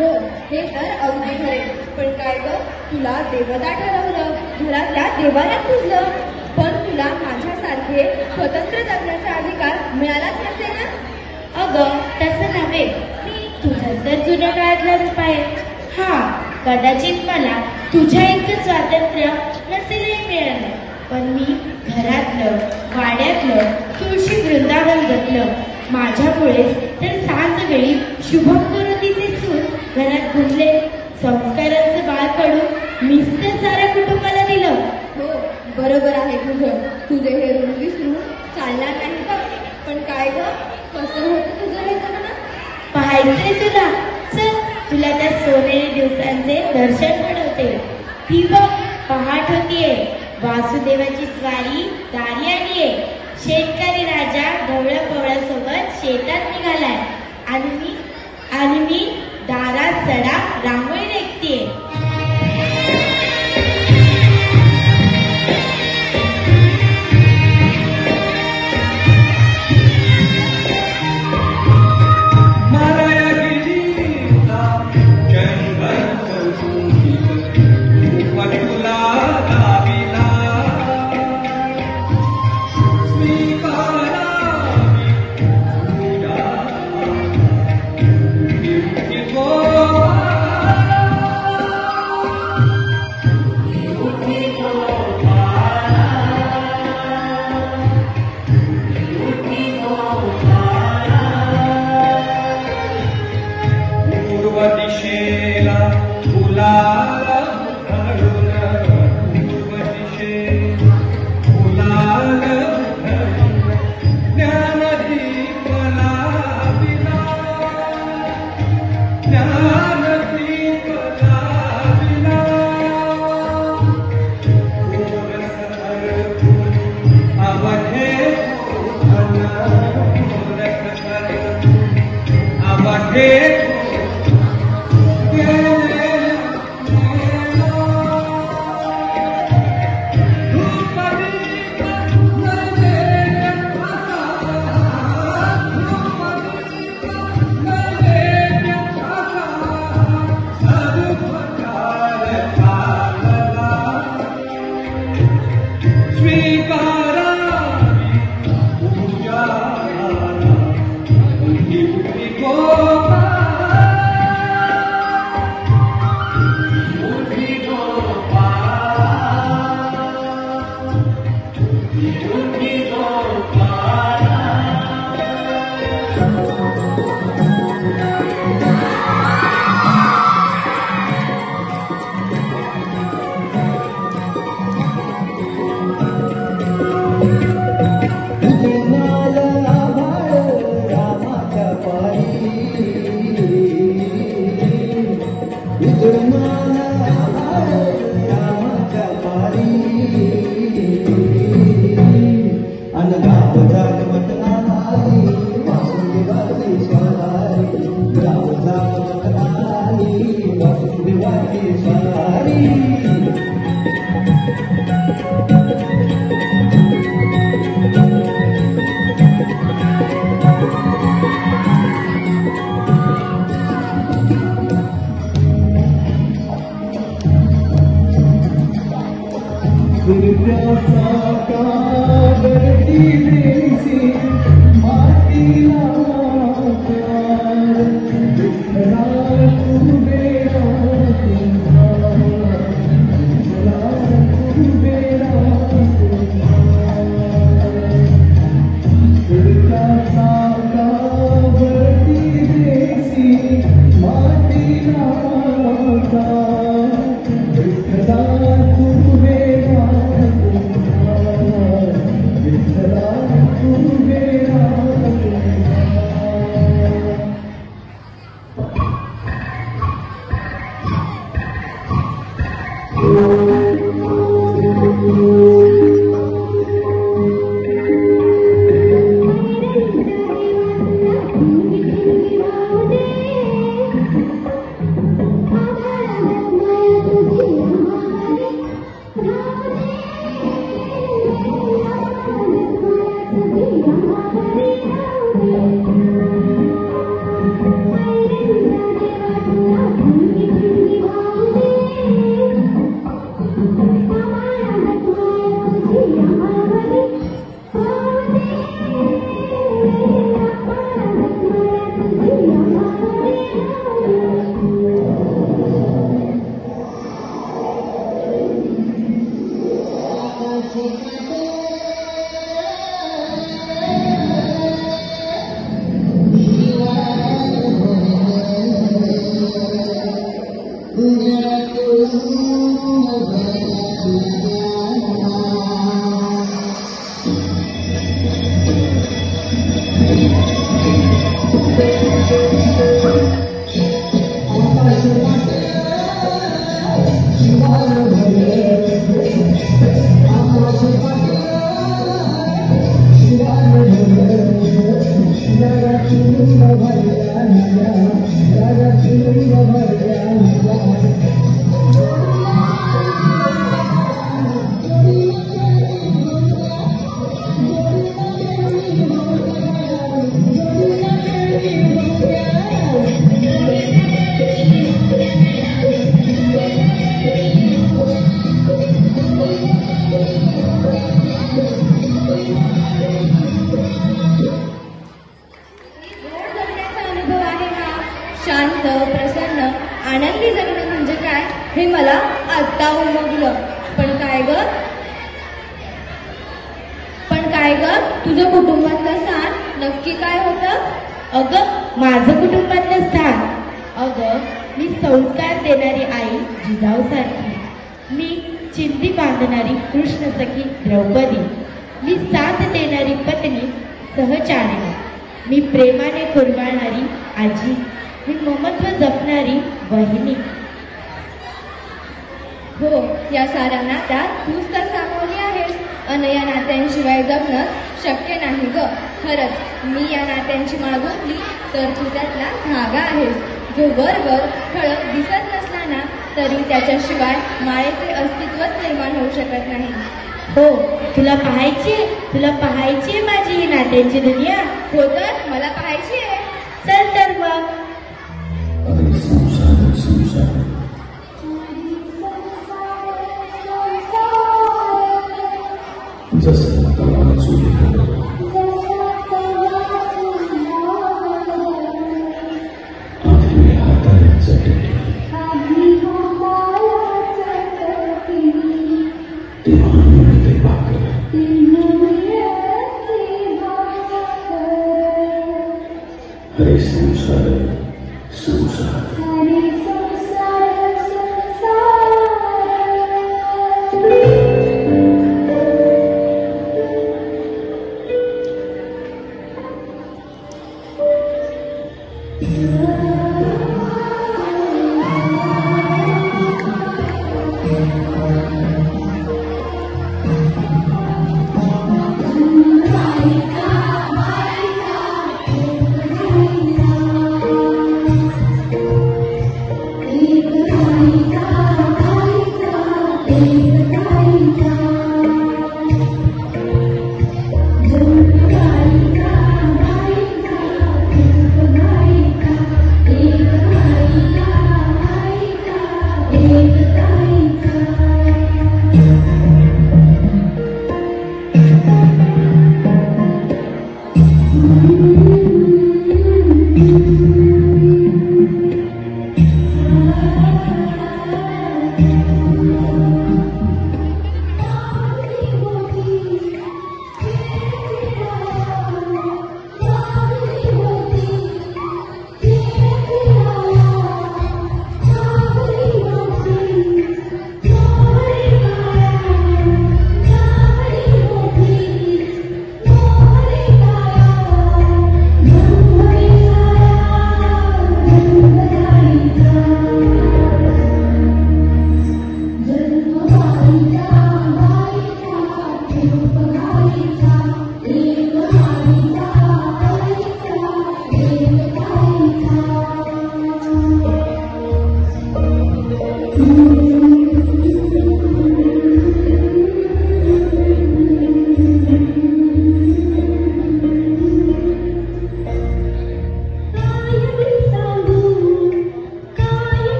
हो, हे तर अगदी खरे. पण काय ग, तुला देवता ठरवलं, घरातल्या देवाला पूजलं, पण तुला माझ्यासारखे स्वतंत्र जगण्याचा अधिकार मिळालाच नसेल ना? अगं तसं नव्हे, मी तुझं तर जुन्या काळातला रूप आहे. हा, कदाचित मला तुझ्या इतकं स्वातंत्र्य नसेलही मिळालं, पण मी घरातलं वाड्यातलं तुळशी वृंदावन जपलं. माझ्यामुळेच तर सांजवेळी शुभकरोतीचे सूत घरात घुमले. संस्कारांचं बाळ काढून मीच तर साऱ्या कुटुंबाला दिलं. हो, बरोबर आहे तुझं. तुझे हे ऋण विसरून चालणार नाही का? पण काय ग, कसं होतं तुझं हे जगणं? पाहायचंय तुला? चल, तुला त्या सोनेरी दिवसांचे दर्शन घडवते. ती बघ, पहाट होतीये, वासुदेवाची स्वारी दारी आलीये. शेतकरी राजा ढवळ्या पवळ्यासोबत शेतात निघालाय आणि मी दारात सडा रांगोळी रेखतीये. शांत प्रसन्न आनंदी जगणं म्हणजे काय हे मला आत्ता उमगलं. पण काय ग तुझं कुटुंबातलं स्थान नक्की काय होतं? अगं माझं कुटुंबातलं स्थान, अगं मी संस्कार देणारी आई जिजाऊसारखी, मी चिंधी बांधणारी कृष्ण सखी द्रौपदी, मी साथ देणारी पत्नी सहचारिणी, मी प्रेमाने कुरवाळणारी आजी, मी ममत्व जपणारी बहिणी. हो, या साऱ्या नात्यात तूच तर सामावली आहेस. अन या नात्यांशिवाय जगणं शक्य नाही ग. खरंच मी या नात्यांची माळ घातली तर तू त्यातला धागा आहेस, जो वर ठळक दिसत नसला ना तरी त्याच्याशिवाय माळेचे अस्तित्वच निर्माण होऊ शकत नाही. हो, तुला पाहायची माझी ही नात्यांची दुनिया. हो तर मला पाहायची आहे. चल तर मग. हरे संसार संसार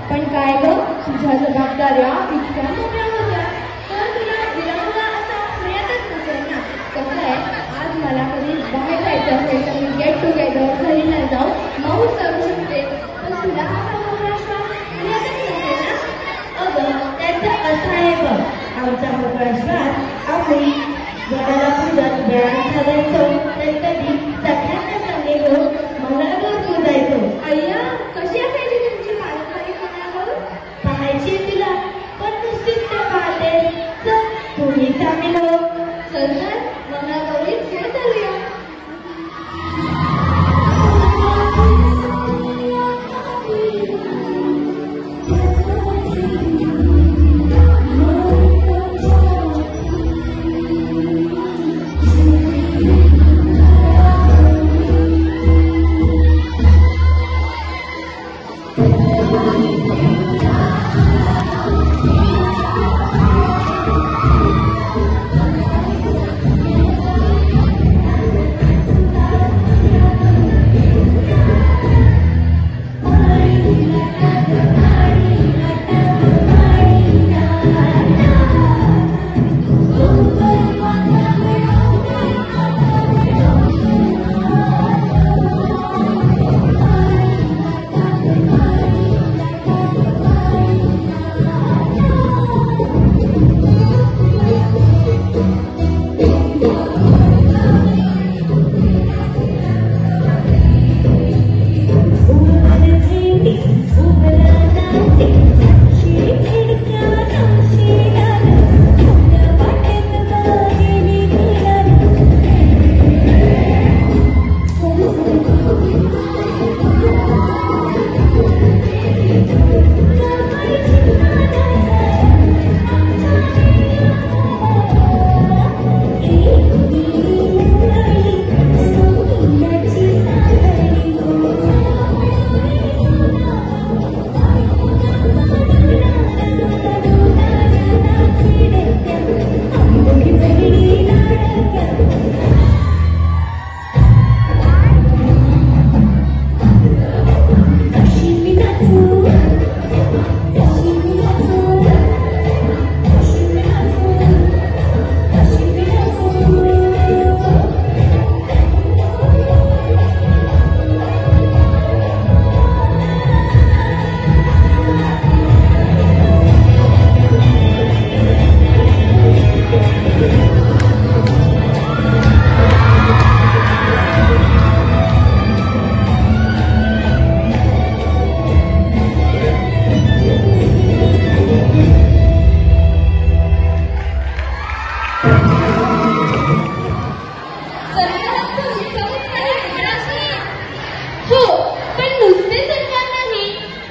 पण काय ग, तुझ्या जबाबदाऱ्या इतक्या मोठ्या होत्या तर तुला विरंगुळा असा मिळतच नसेल ना. कसं आहे, आज मला कधी बाहेर जायचं असेल तर मी गेट टुगेदर घरी न जाऊ मौज करू शकते, पण तुला असा मोठा श्वास मिळतच नसेल ना. अगं त्याचं असं आहे बघ, आमचा मोकळा श्वास आम्ही वडाला पूजत वेळात घालायचो तर कधी सगळ्यांना संगे घेऊन मंगळागौर पूजायचो. अय्या, कशी असायची तुमची पारंपरिक मंगळागौर? पाहायची तुला, पण नुसतीच ते पाहतेस. चल तुम्ही सामील हो. चल तर मंगळागौरीत खेळ घालूया.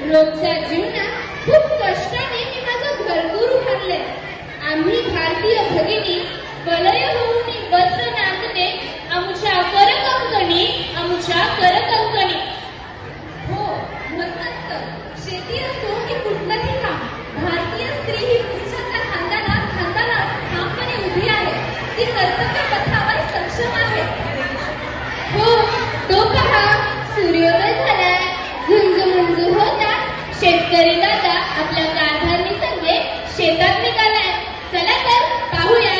रोजच्या जीवनात खूप कष्टाने मी माझं घरकुर उभारले. आम्ही भारतीय भगिनी वलय होऊन बद्ध नांदते आमच्या करकंकणी, आमच्या करकंकणी. हो, म्हणतात तर शेती असो की कुठलंही काम, भारतीय स्त्री ही पुरुषाच्या खांद्याला ठामपणे उभी आहे. ती कर्तव्य पथावर सक्षम आहे. हो, तो पहा, सूर्योदय झालाय. झुंजमुंजू होता शेतकरी दादा आपल्या कारभारणी संगे शेतात निघालाय. चला तर पाहूया.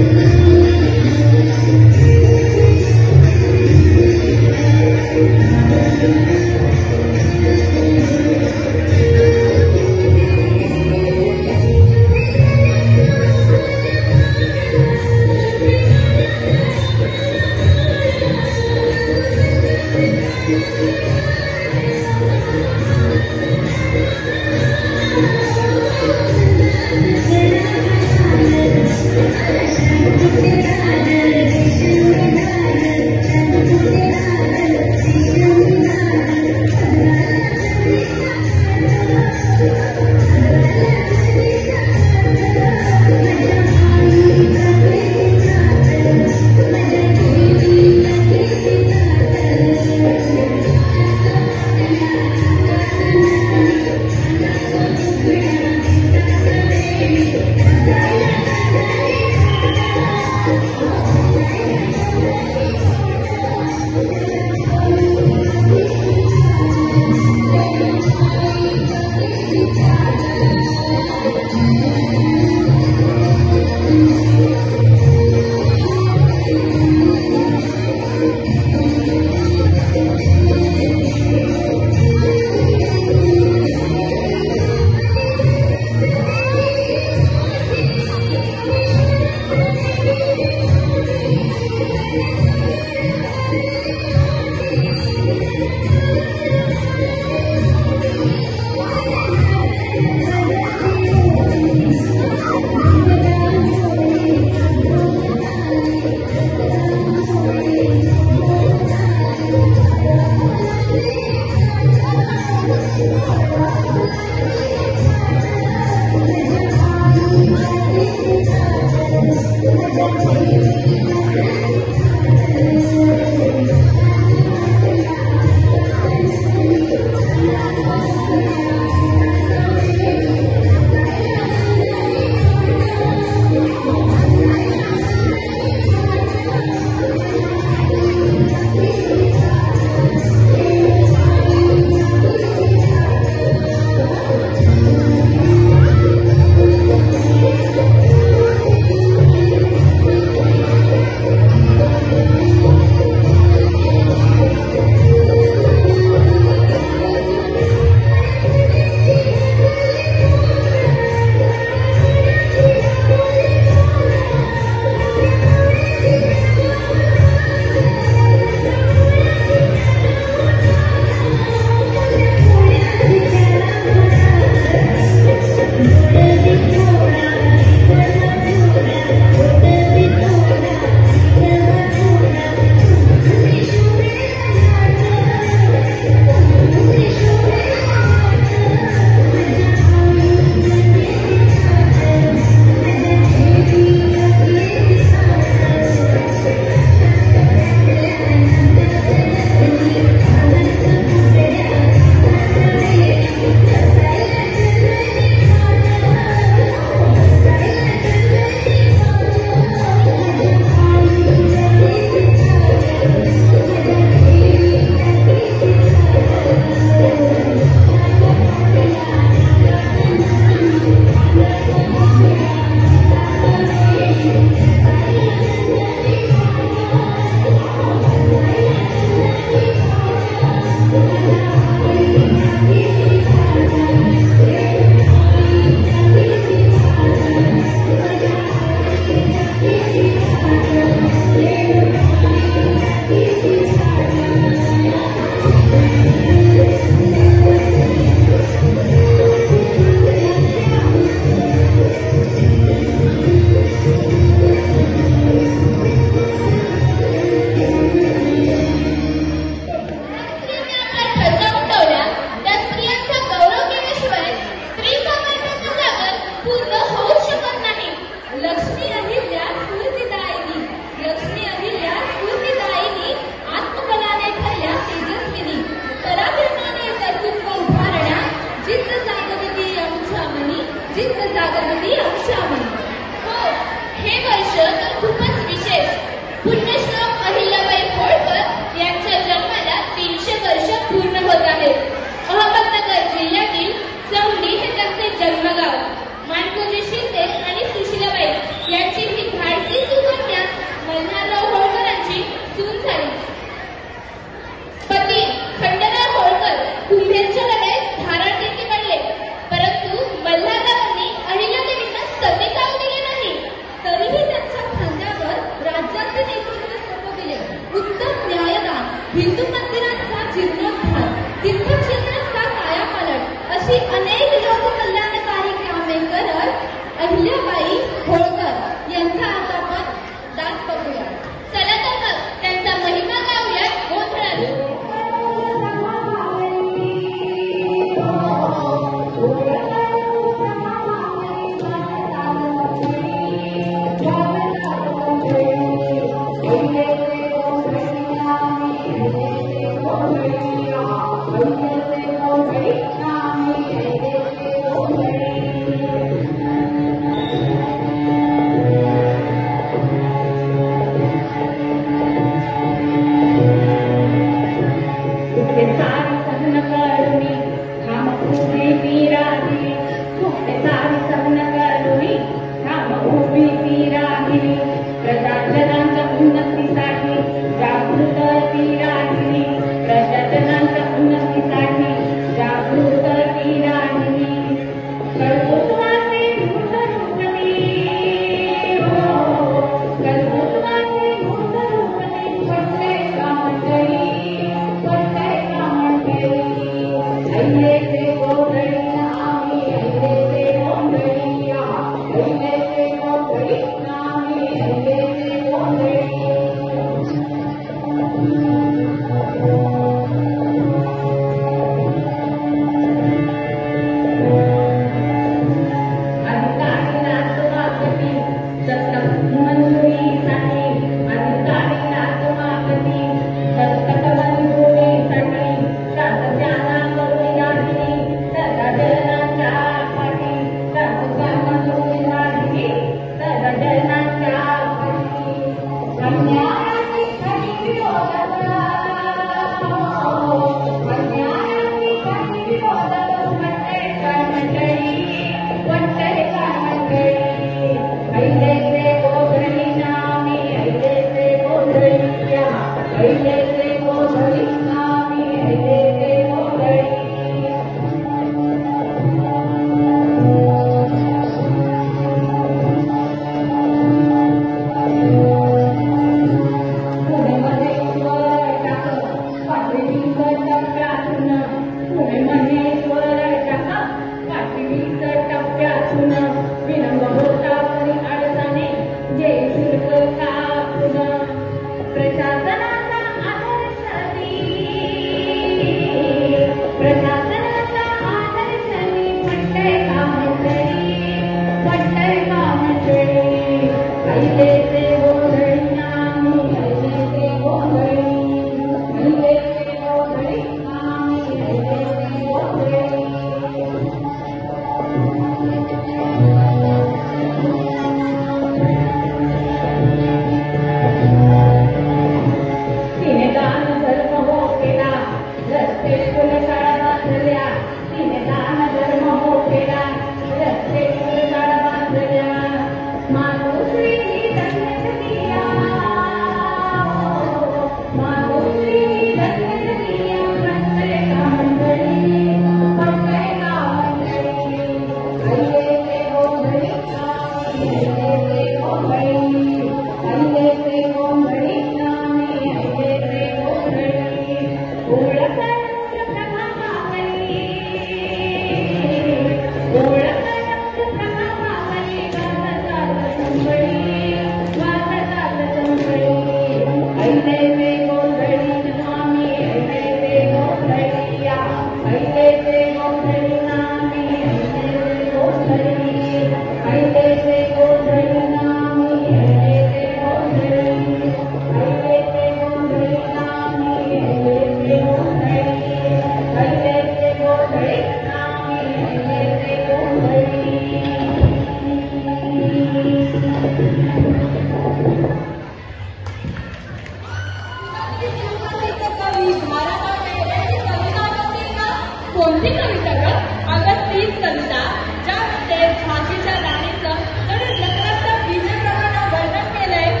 कोणती कविता ग? अगं तीच कविता ज्यामध्ये झाशीच्या राणीचं जणू लग्नाच्या बीजेप्रमाणे वर्णन केलंय.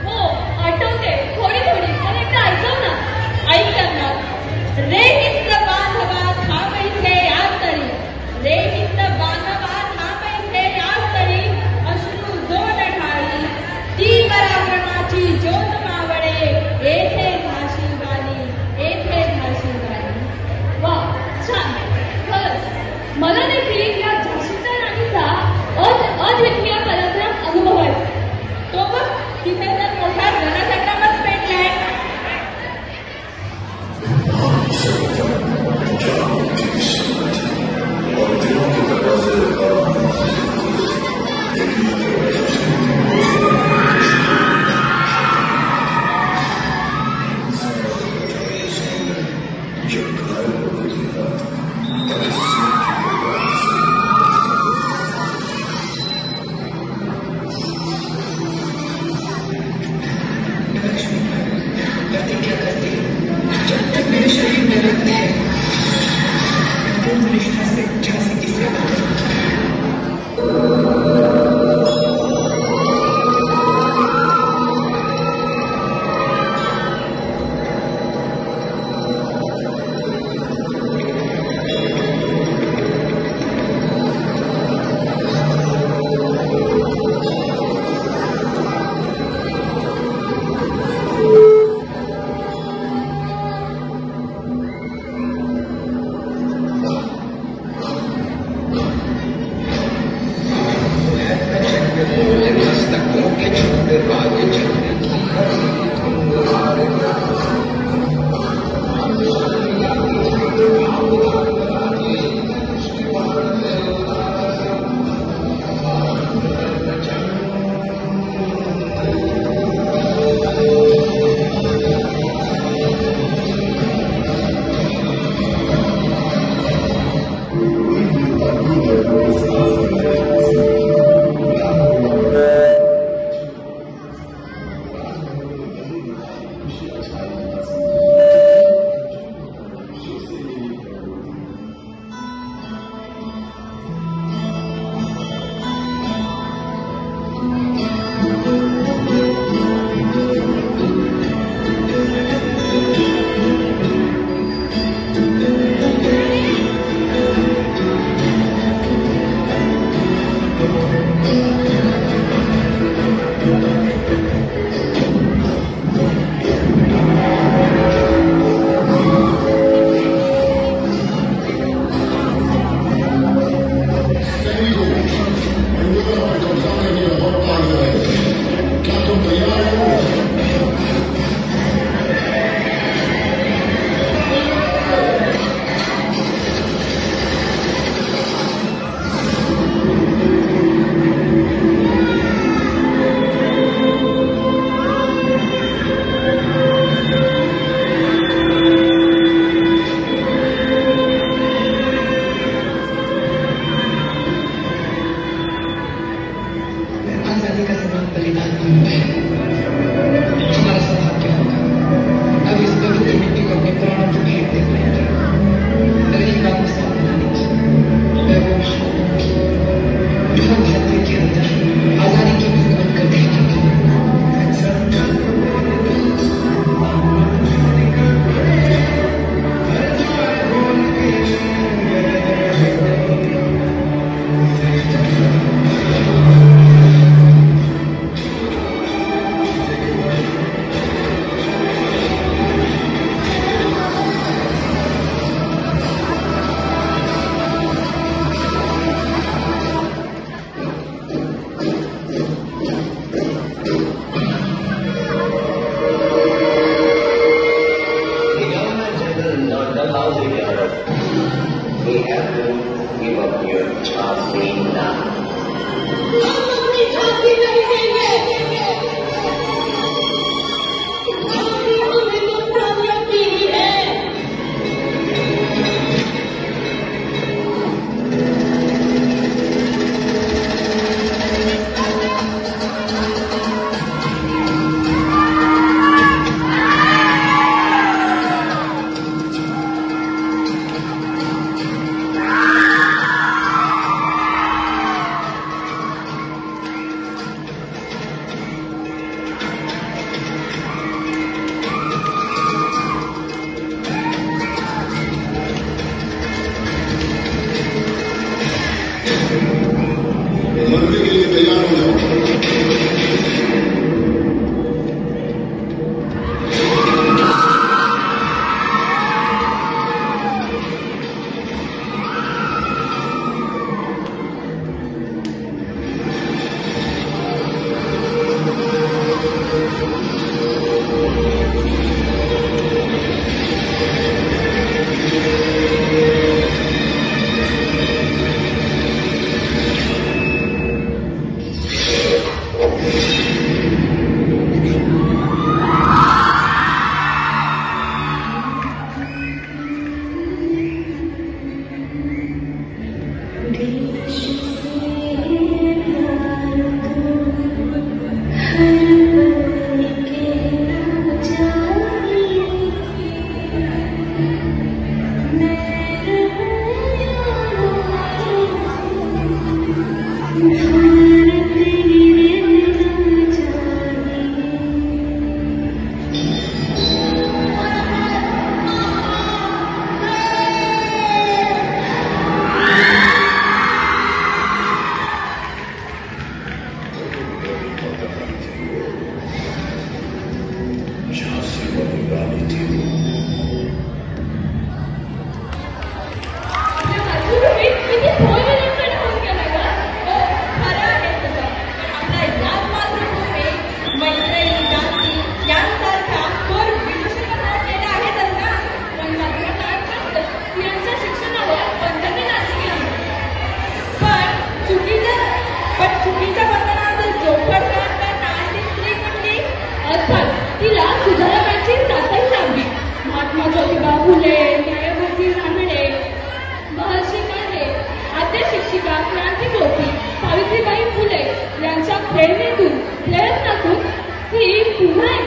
हो आठवते थोडी थोडी, पण एकदा ऐकव ना. ऐकताना रे नित्य बांधवा थांब इथे याच तरी, रे नित्य बांधवा थांब इथे याच तरी, अश्रू दोन ढाळी ती पराक्रमाची ज्योत मावळे, येथे झाशी वाली, येथे झाशी वाली. वा छान.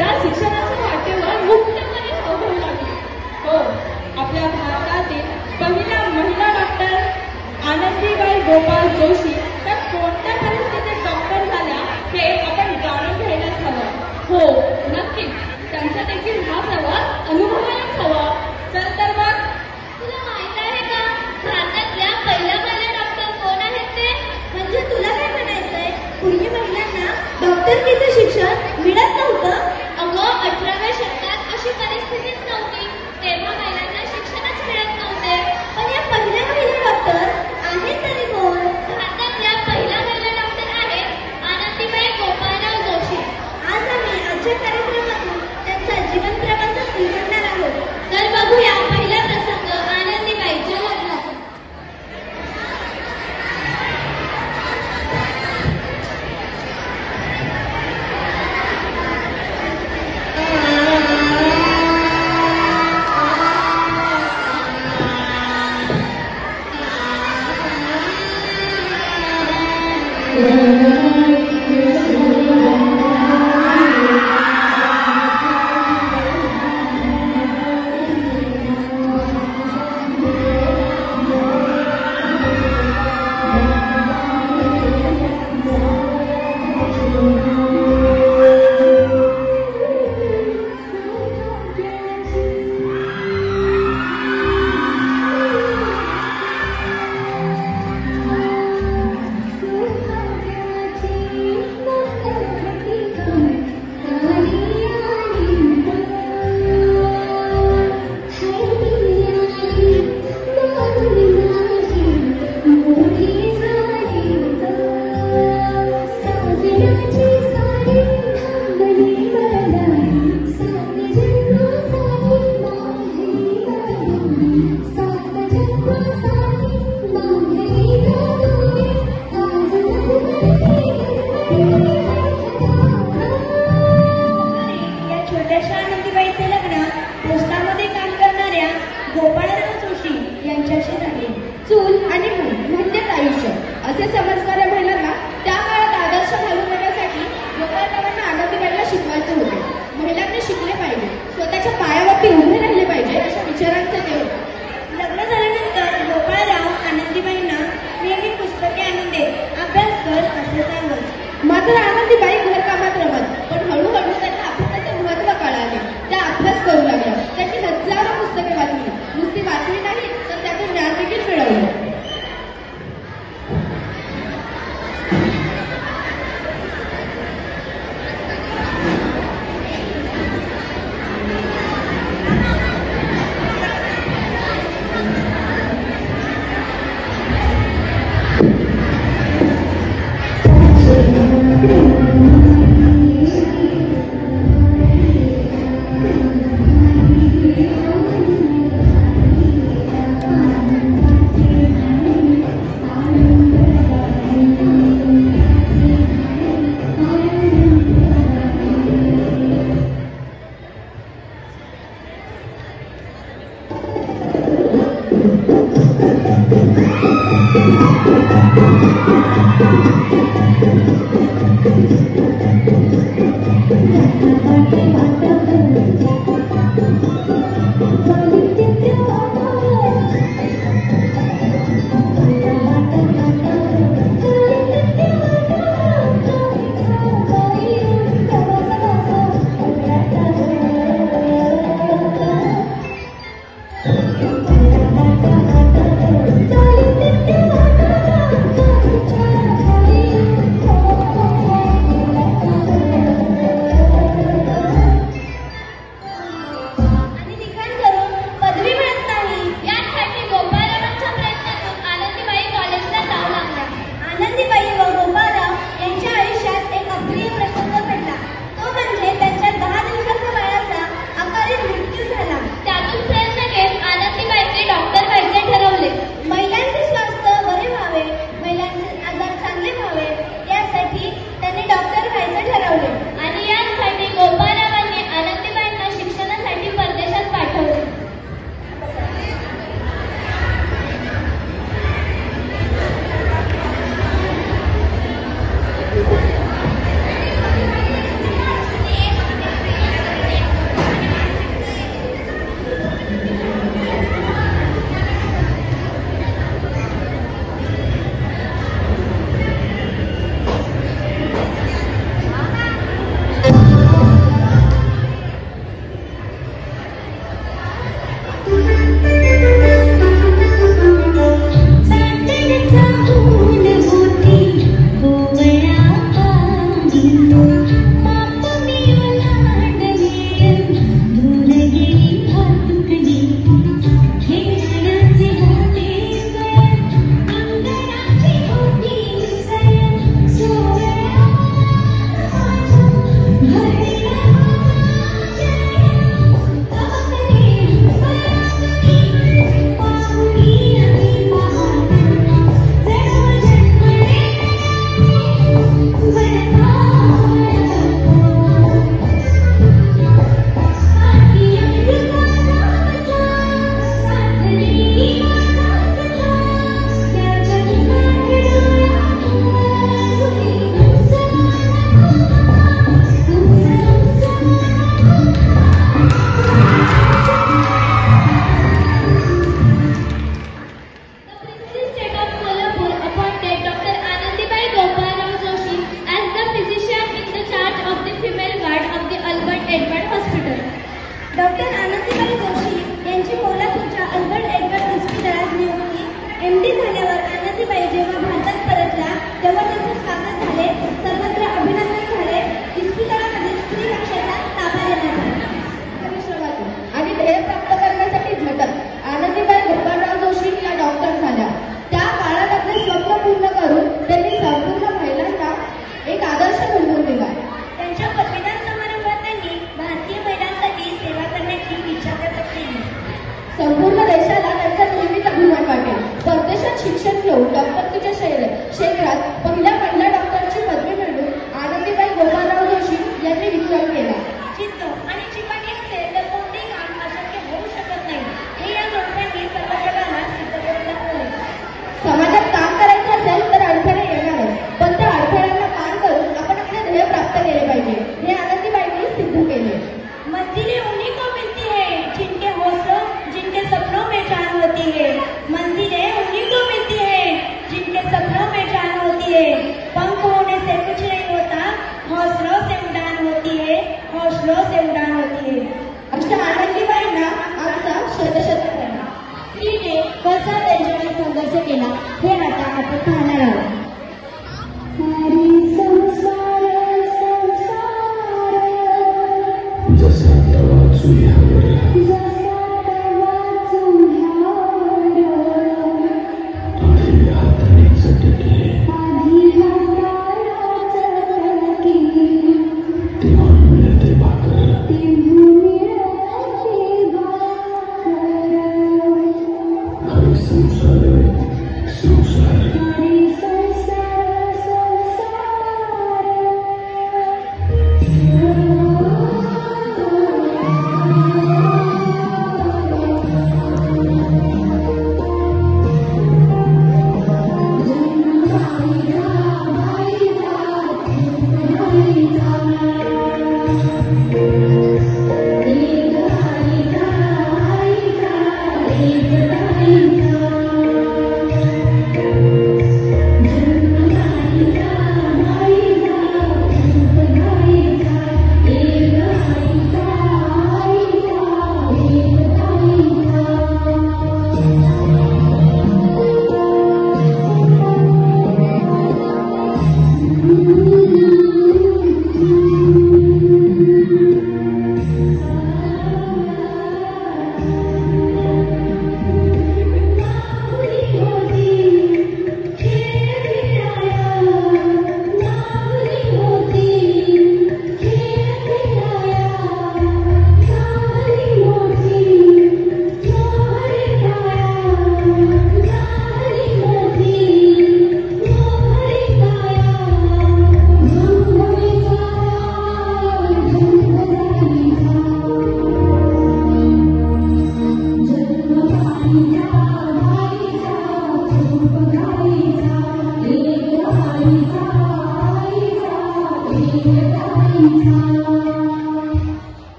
त्या शिक्षणाच्या वाटेवर मुक्तपणे होऊ लागली. हो, आपल्या भारतातील पहिल्या महिला डॉक्टर आनंदीबाई गोपाळ जोशी त्या कोणत्या परिस्थितीत डॉक्टर झाल्या हे आपण जाणून घ्यायलाच हवं. हो, नक्कीच त्यांचा देखील हा प्रवास अनुभवायलाच हवा. चल तर मग. तुला माहित आहे का भारतातल्या पहिल्या महिला डॉक्टर कोण आहेत ते? म्हणजे तुला काय म्हणायचंय, पूर्वी महिलांना डॉक्टरकीचं शिक्षण मिळत नव्हतं? अगं 18व्या शतकात अशी परिस्थितीच नव्हती. तेव्हा महिलांना शिक्षणच मिळत नव्हते. पण या पहिल्या महिला डॉक्टर आहेत तरी कोण? भारतातल्या पहिल्या महिला डॉक्टर आहेत आनंदीबाई गोपाळराव जोशी. आज आम्ही आजच्या कार्यक्रमातून त्यांचा जीवन प्रवास उलगडणार आहोत. तर बघूया पहिला प्रसंग आनंदीबाईच्या लग्नाचा. मात्र आनंदीबाई घरकामात रमत, पण हळूहळू त्यांना अभ्यासाचे महत्त्व कळाले. त्या अभ्यास करू लागल्या. त्यांनी हजारो पुस्तके वाचली. नुसती वाचली नाही तर त्यातून ज्ञान देखील मिळवलं. त्यातून प्रयत्न घेत आनंदीबाई भरभराट शिक्षण घेऊन डॉक्टरकीच्या क्षेत्रात पहिल्या महिला डॉक्टरची पदवी मिळवून आनंदीबाई गोपाळराव जोशी यांनी विक्रम केला. चित्त आणि चिकाटी असेल तर कोणतेही काम अशक्य होऊ शकत नाही हे या जोडप्यांनी सर्व जगाला सिद्ध करून दाखवले. समाजात काम करायचं असेल तर अडथळे येणारच, पण त्या अडथळ्यांना पार करून आपण आपले ध्येय प्राप्त केले पाहिजे हे आनंदीबाईंनी सिद्ध केले. मंजिलें उन्हीं को मिलती है जिनके हौसलों जिनके सपनों में जान होती है. मंजिलें उन्हीं को मिलती है जिनके सपनों में जान होती है. पंख होने से कुछ नहीं होता, हौसलों से उड़ान होती है, हौसलों से उड़ान होती है. अशा आनंदीबाईंना आमचा शतशत प्रणाम. तिने कसा त्यांच्याशी संघर्ष केला हे आता आपण पाहणार आहोत. जसा तवा चुलीवर आधी हाताने चटके तेव्हा मिळते भाकर हरी संसार संसार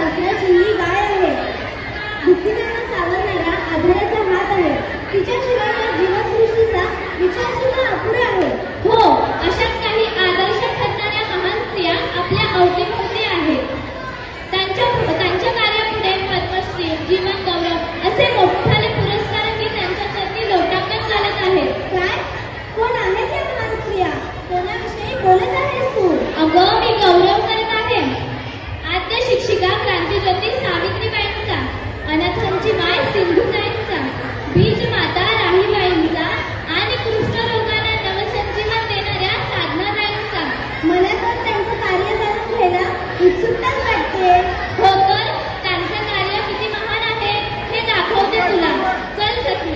वाचण्याची ही गाय आहे. दुःखीतांना सावरणारा आधाराचा हात आहे. तिच्याशिवाय या जीवसृष्टीचा विचार सुद्धा अपुरा आहे. हो, अशाच काही आदर्श ठरणाऱ्या महान स्त्रिया आपल्या अवतीभोवती आहेत. त्यांच्या कार्यापुढे पद्मश्री, जीवन गौरव असे मोठाले पुरस्कारही त्यांच्या चरणी लोटांगण घालत आहेत. काय? कोण आहेत या महान स्त्रिया? कोणाविषयी बोलत आहेस तू? अगं, मी गौरव करत आहे आद्य शिक्षिका क्रांतीज्योती सावित्रीबाईंचा, अनाथांची माय सिंधुताईंचा, बीज माता राहीबाईंचा आणि कुष्ठरोगांना नवसंजीवन देणाऱ्या साधनाताईंचा. मला तर त्यांचं कार्य जाणून घ्यायला उत्सुकताच वाटते. हो तर, त्यांचं कार्य किती महान आहे हे दाखवते तुला. चल सखी.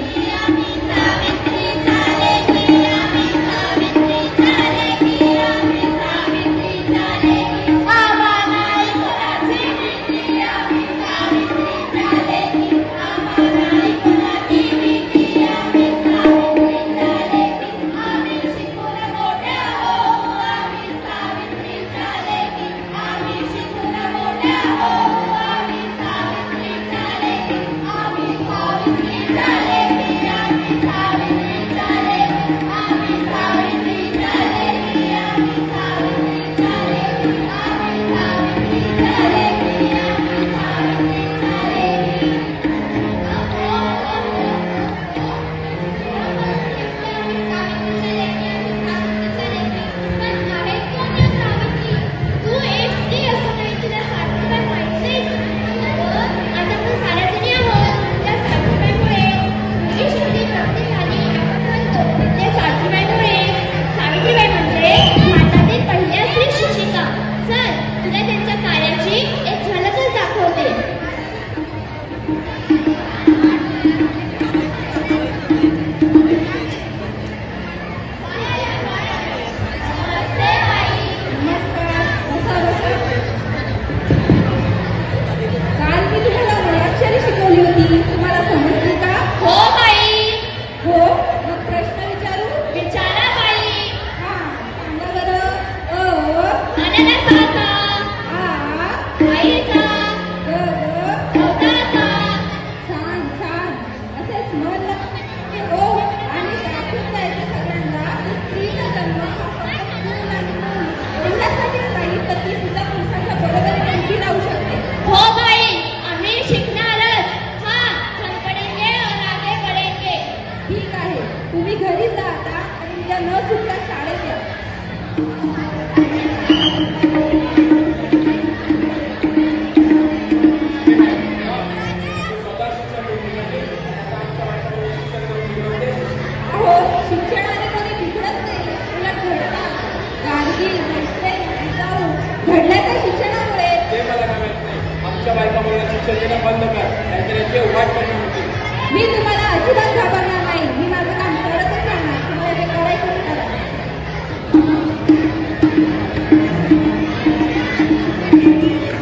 मी तुम्हाला अजिबात घाबरणार नाही. मी माझं काम करतच राहणार. तुम्हाला जे करायचं ते करा.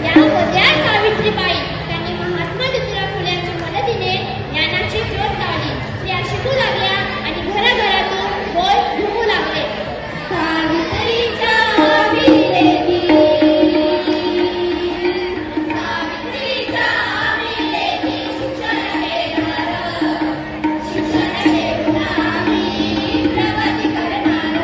या होत्या सावित्रीबाई. त्यांनी महात्मा ज्योतिराव फुल्यांच्या मदतीने ज्ञानाची ज्योत लावली. स्त्रिया शिकू लागल्या आणि घराघरातून बोल घुमू लागले. सावित्रीच्या अभिलेखी, सावित्रीच्या अभिलेखी शिक्षण हे घर, शिक्षण हे गुलामी प्रगती करणार.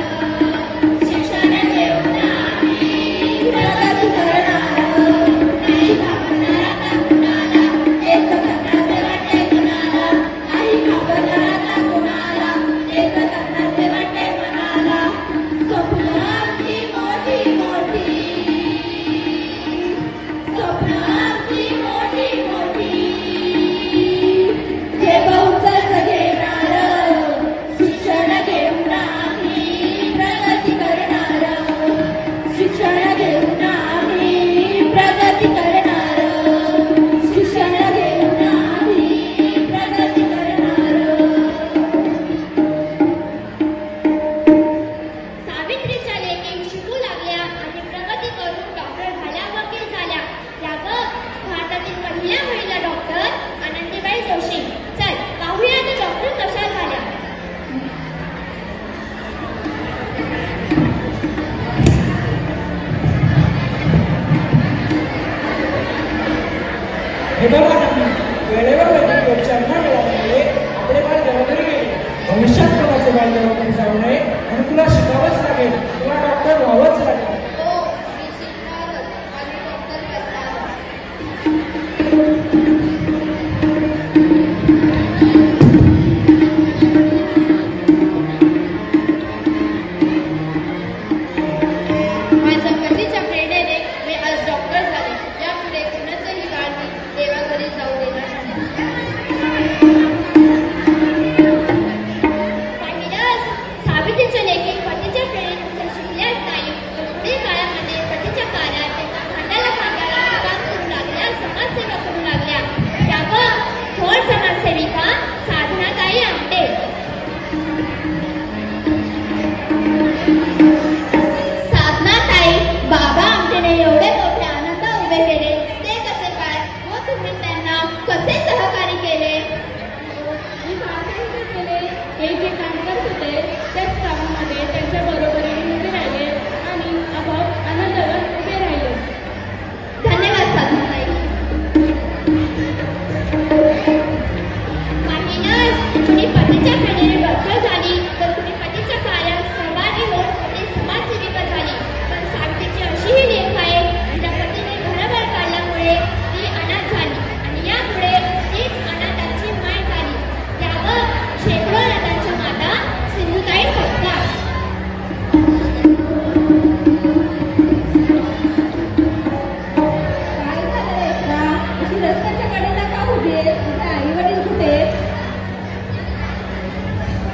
हे बघा ना, वेळेवर वैद्यकीय उपचार न मिळाल्यामुळे आपले बाळ दवाखान्यात गेले. भविष्यात कोणाचे बाळ दवाखान्यात जाऊ नये आणि तुला शिकावंच लागेल, तुला डॉक्टर व्हावंच लागेल. हो, मी शिकणारच आणि डॉक्टर बनणारच. माझ्या पतीच्या प्रेरणेने मी आज डॉक्टर झाले. यापुढे कुणाचंही बाळ मी देवाघरी जाऊ देणार नाही. पाहिलंच, सावित्रीचे लेखी पतीच्या प्रेरणेनुसार शिकल्याच नाही, तर पुढील काळामध्ये पतीच्या कार्यात त्यांना खांद्याला खांद्याला काम करू लागल्या, समाजसेवा करू लागल्या. त्यावर थोर समाजसेविका साधनाताई आमटे. साधनाताई, बाबा आमटेने एवढे मोठे आनंद उभे केले, ते कसे काय व तुम्ही त्यांना कसे सहकार्य केले? मी सहकार्य केले. हे जे काम करत होते त्याच कामामध्ये त्यांच्या बरोबरीने उभे राहिले आणि आपोआप आनंदावर उभे राहिले. धन्यवाद साधनाताई. पाहिलंच, कुणी पतीच्या प्रेरणेने डॉक्टर झाली, तर कुणी पतीच्या कार्यात सहभागी होऊन कुणी समाजसेविका झाली. पण सावित्रीची अशीही लेख आहे, तिच्या पतीने घराबाहेर काढल्यामुळे ती अनाथ झाली आणि यामुळे तीच अनाथांची माय झाली. त्यावर शेकडो अनाथांच्या माता सिंधुताई सत्कार. काय झालं रेखा? अशी रस्त्याच्या कडेला का उभी आहे? तुझे आई वडील कुठे आहेत?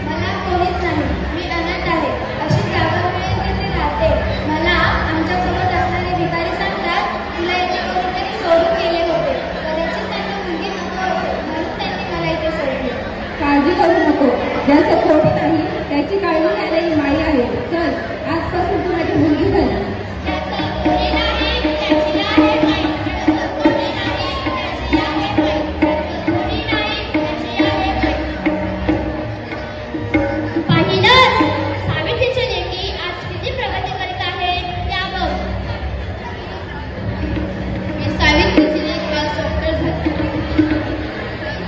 मला कोणीच नाही, मी अनाथ आहे. अशी जागा मिळेल तिथे राहते. मला आमच्यासोबत असणारे भिकारी सांगतात, तुला इथे कोणीतरी सोडून गेले होते. कदाचित त्यांना मुलगी नको असेल, म्हणून त्यांनी मला इथे सोडले. काळजी करू नको. ज्याचं खोट नाही त्याची काळजी घ्यायला ही माई आहे. चल, आजपासून तू माझी मुलगी झाली. त्याचं कोणी नाही, त्याची आहे माई. त्याचं कोणी नाही, त्याची आहे माई. त्याचं कोणी नाही, त्याची आहे माई. पाहिलंच, सावित्रीचे लेखी आज किती प्रगती करीत आहेत त्यावर. मी सावित्रीची लेक आज डॉक्टर झाली.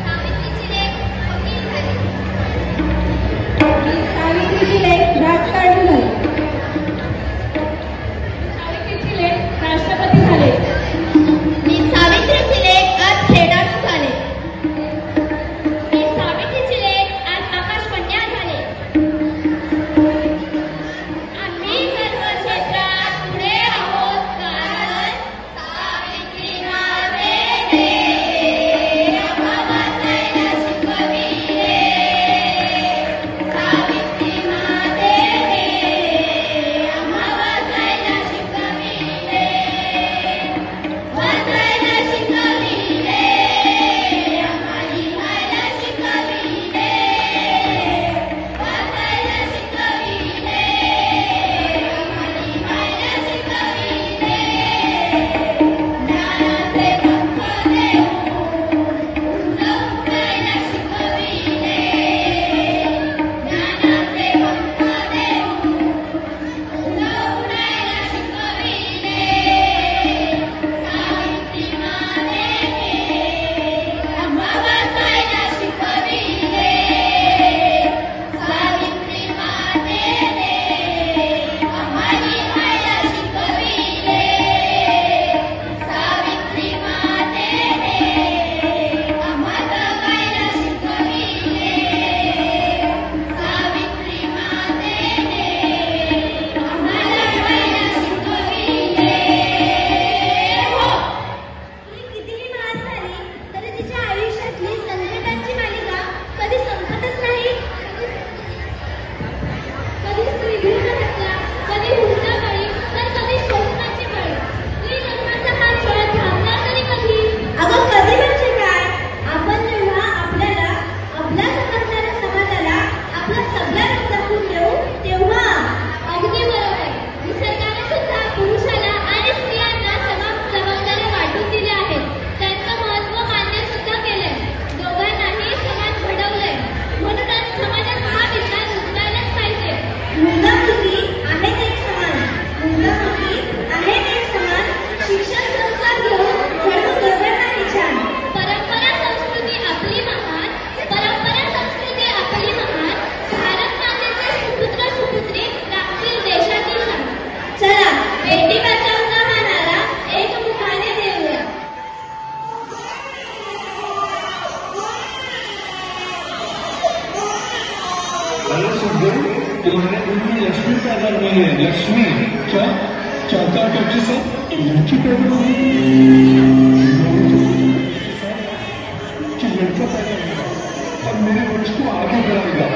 सावित्रीची लेक वकील झाली. मी सावित्रीची लेक राजकारणी झाली. सावित्रीचे लेख राष्ट्रपती झाले. मी सावित्रीची लेक आज खेळाडू झाले. मी सावित्रीची लेक आज आकाशकन्या झाले. आम्ही सर्व क्षेत्रात पुढे आहोत, कारण सावित्री मातेने आम्हा वाचायला शिकविले. सावित्री मातेने आम्हा वाचायला शिकविले. वाचायला शिकविले. आम्हा लिहायला शिकविले. वाचायला शिकविले. आम्हा लिहायला शिकविले. ज्ञानाचे पंख देऊन उंचावायला शिकविले. ज्ञानाचे पंख देऊन उंचावायला शिकविले. सावित्री मातेने आम्हा वाचायला शिकविले. सावित्री मातेने आम्हा लिहायला शिकविले. सावित्री मातेने आम्हा जगायला शिकविले. सावित्री मातेने आम्हा लढवायला शिकविले. हो, ती कितीही महान झाली तरी तिच्या आयुष्यातली संकटांची मालिका कधी संपतच नाही. कधी स्त्री भूल घातला, कधी हुंडा बळी, तर कधी शोषणाची बळी. स्त्री जन्माचा हा छळ थांबला तरी कधी? अगं कधी म्हणजे काय? आपण जेव्हा आपल्याला आपल्या समजणाऱ्या समाजाला आपला सगळा रंग दाखवून देऊ तेव्हा. अगदी बरोबर. निसर्गाने सुद्धा पुरुषाला आणि स्त्रियांना समान जबाबदाऱ्या वाटून दिल्या आहेत. त्यांचं महत्त्व मान्य सुद्धा केलंय. दोघांनाही समान घडवलंय. म्हणूनच समाजात हा विचार रुजवायलाच पाहिजे. मुलगा मुलगी आहेत एक समान. मुलगा मुलगी आहेत एक समान. शिक्षण संस्कार घेऊन घडवून दोघांनाही छान. तुम्ही लक्ष्मी पगार नाहीये लक्ष्मी चाचा टॉक्सी सर लड़की पैदा लड़का पैदा होगा और मेरे वंश को आगे बढ़ाएगा।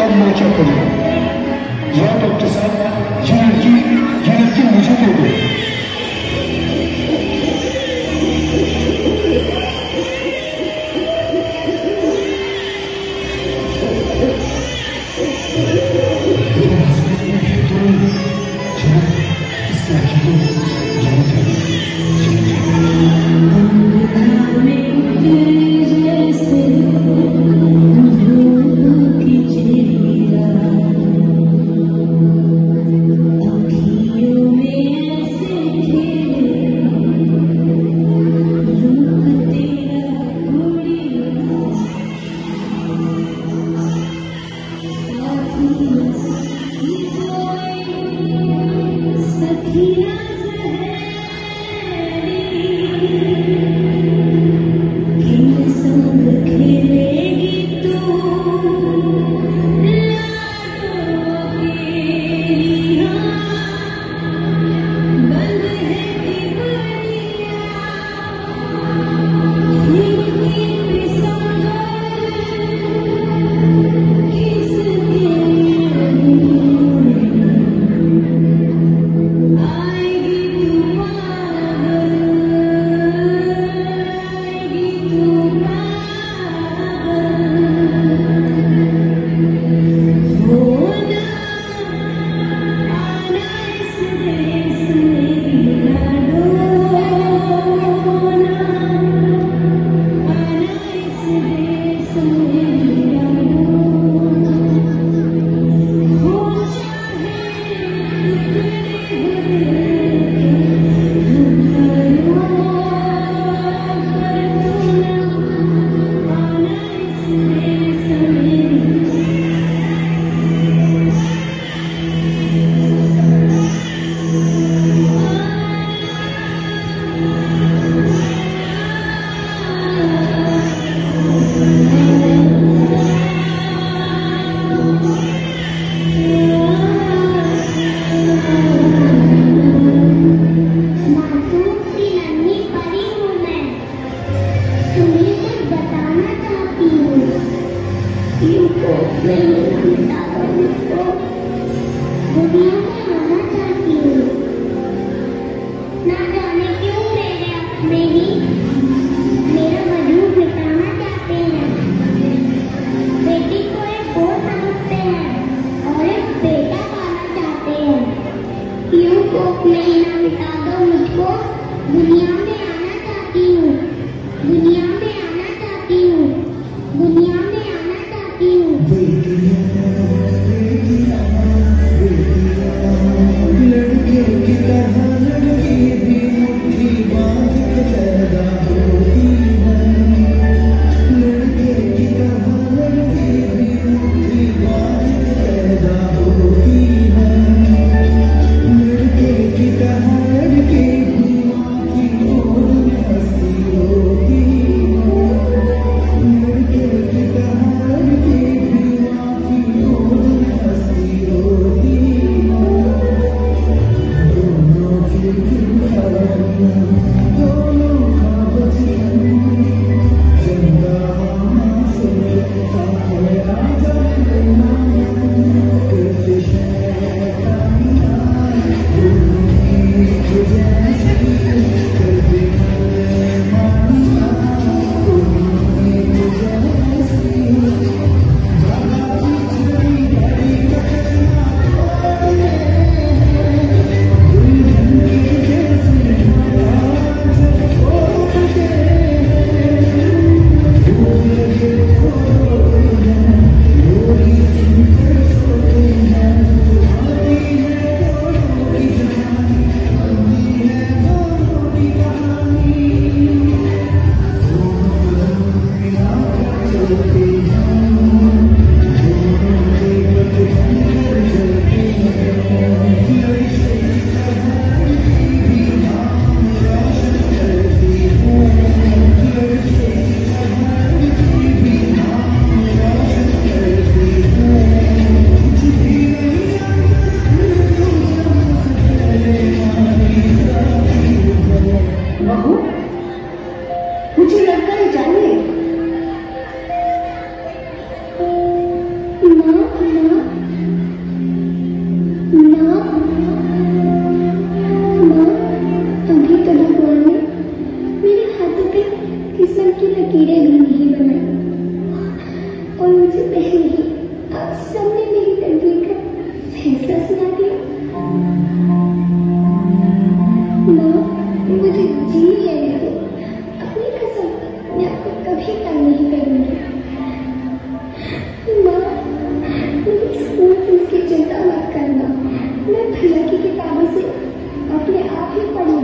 अब मैं क्या करूँ? या डॉक्टर साहब ये लड़की मुझे दे दो।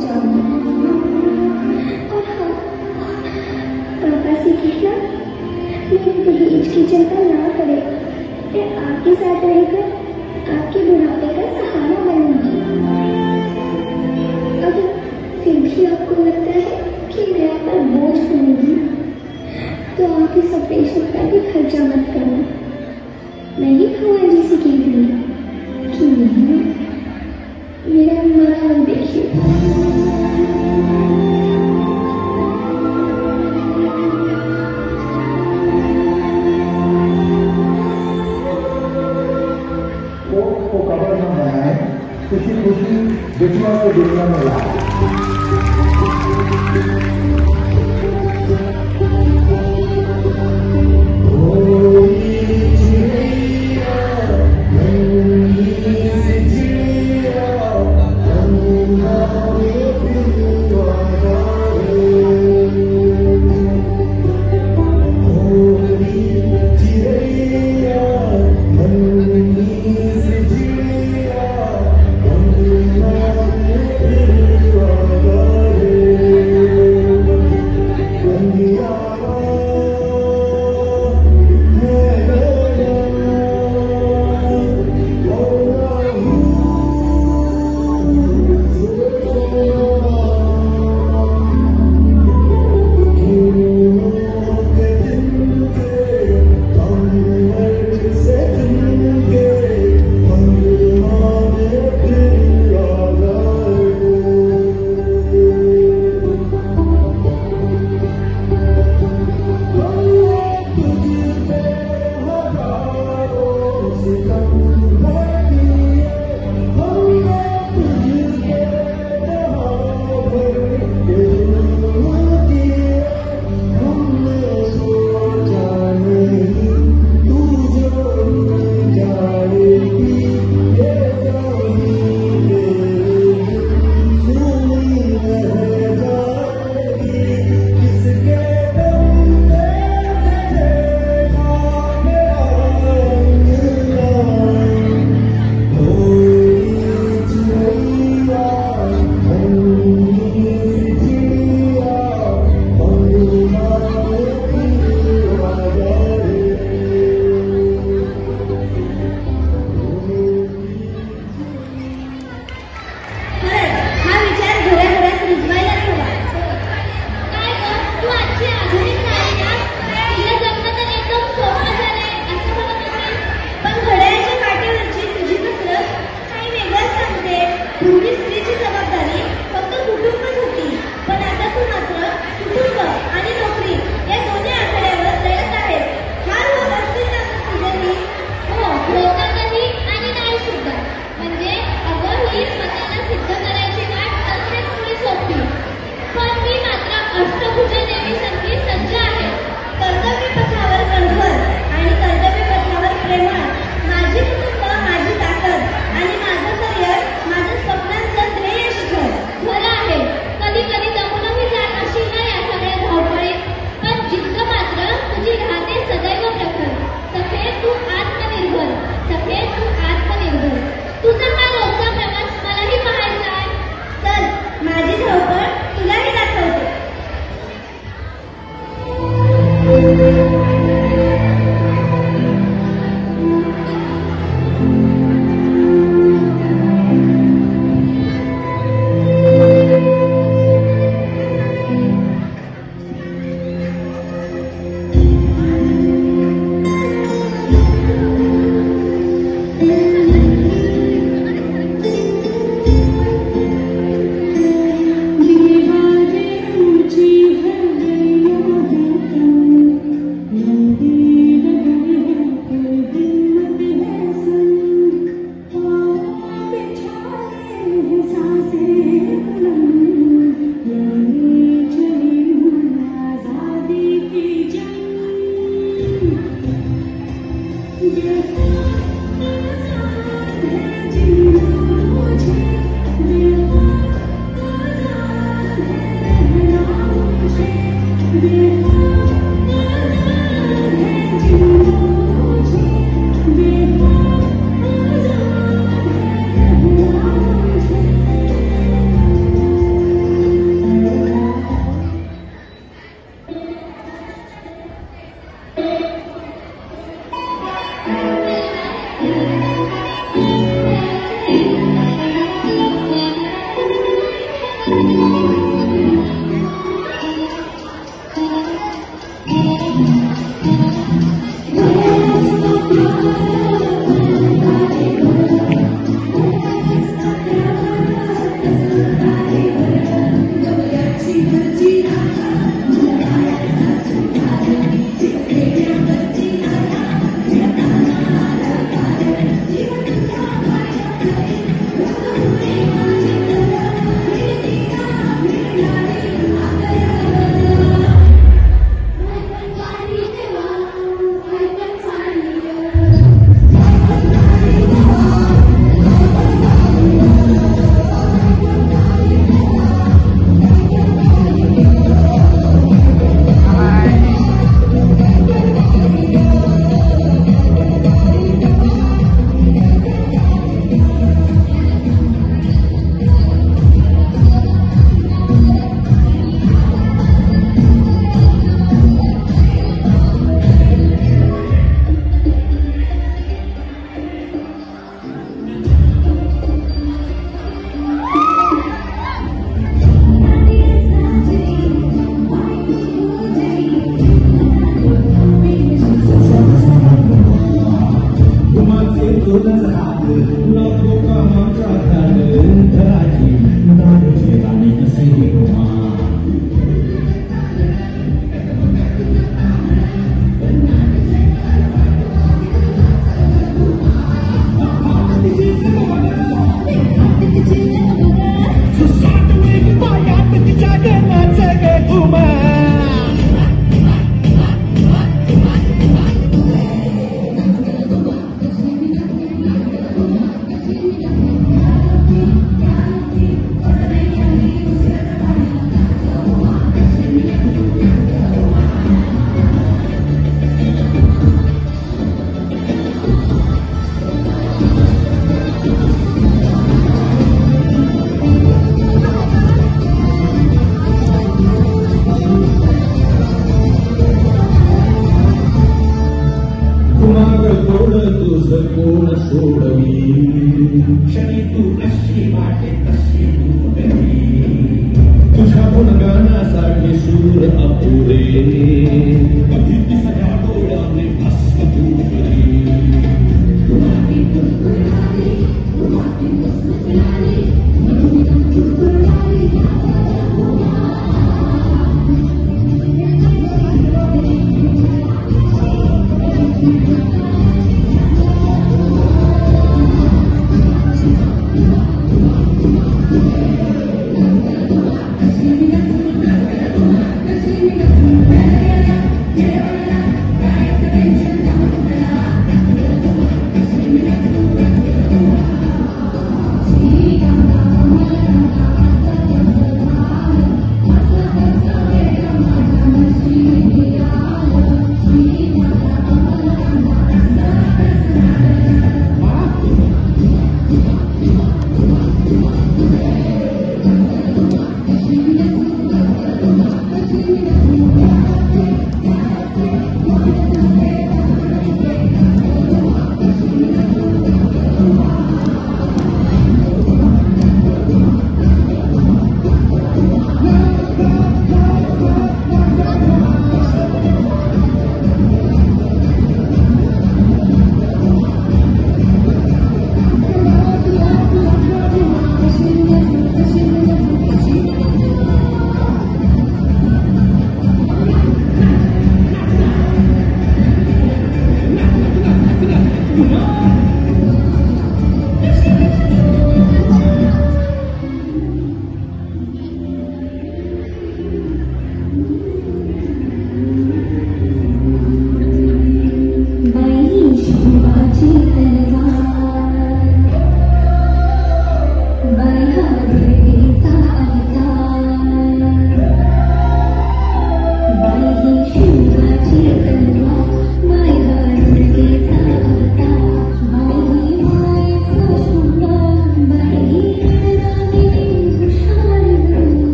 जाऊंगी। और हाँ, पापा से कहना मेरे दहेज की चिंता ना करें, मैं आपके साथ रहकर आपके बुढ़ापे का सहारा बनूंगी। अगर फिर भी आपको लगता है कि मैं आप पर बोझ बनूंगी तो आप इस ऑपरेशन का भी खर्चा मत करना। मैं ही भगवान जी से कह दूंगी कि मेरा मरा मत देखिए। को कबर न बनाए, खुशी खुशी दुनिया को दुनिया में लाए।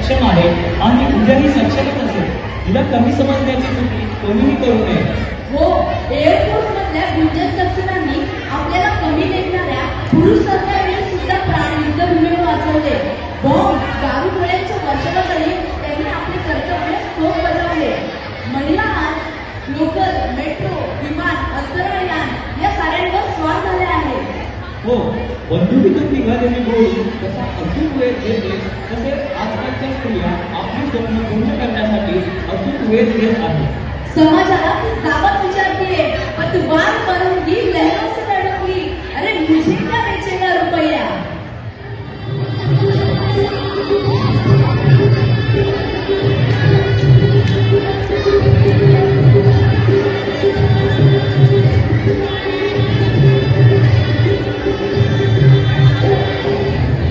सक्षम आहे आणि उद्याही सक्षमच असेल. तिला कमी समजण्याची चुकी कोणीही करू नये. हो, एअरफोर्स मधल्या गुंजन सक्सेनांनी आपल्याला कमी लेखणाऱ्या पुरुष सरकारने सुद्धा प्राण युद्धभूमीवर वाचवले. बॉम्ब दारूगोळ्यांच्या वर्षाकडे त्यांनी आपले कर्तव्य चोख बजावले. महिला आज लोकल, मेट्रो, विमान, अंतराळयान या साऱ्यांवर स्वार झाले आहेत. हो, बंदुकीतून निघालेली गोळी कसा अचूक वेळ घेते तसे आजकालच्या स्त्रिया आपली स्वप्न पूर्ण करण्यासाठी अचूक वेळ घेत आहेत. समाजाला ती सावध विचारतीये, पण तू बात करूंगी लहरों से लड़ूंगी. अरे मुझे क्या बेचेगा रुपया.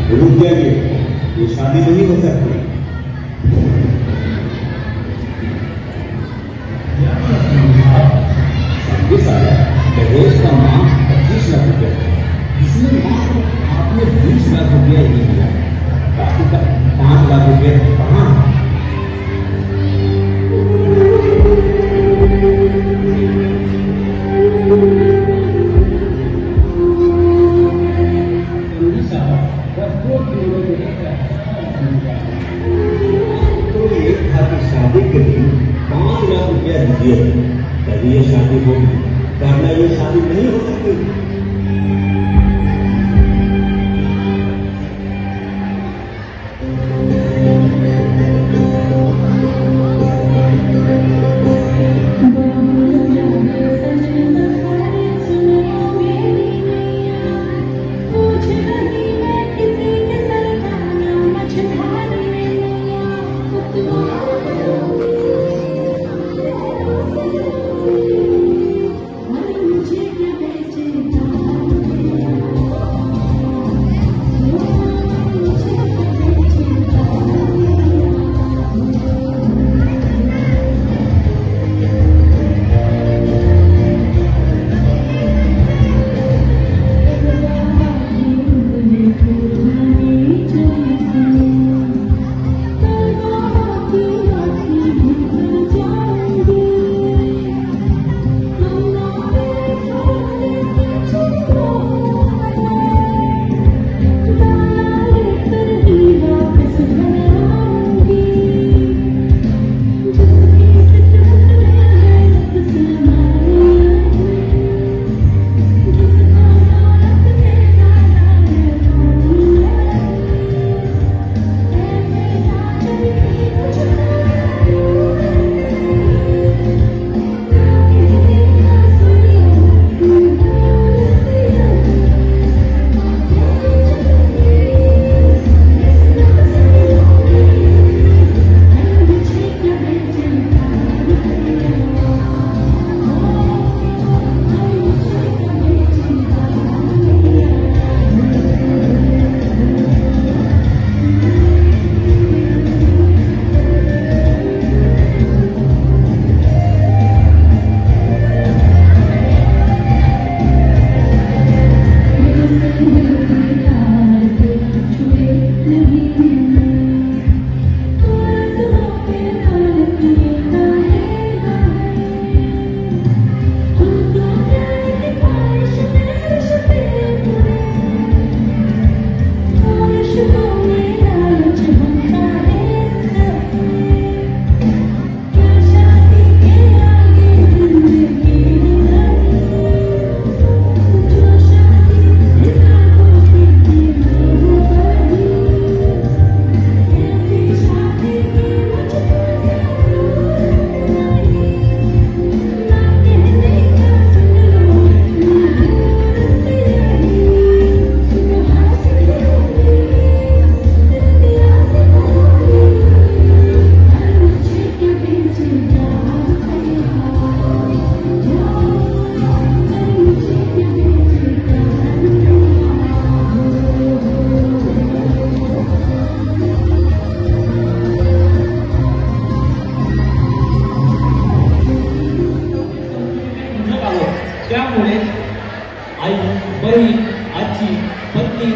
रुक जाइए, ये शादी नहीं हो सकती. दहेज का मांग 25 लाख रुपया, इसमें मात्र आपने 20 लाख रुपया ही दिया, बाकी का 5 लाख रुपया कहाँ? तो एक था कि शादी के दिन 5 लाख रुपया दीजिए, तभी ये शादी होगी, वरना ये शादी नहीं हो सकती. बहीण, आजी, पत्नी,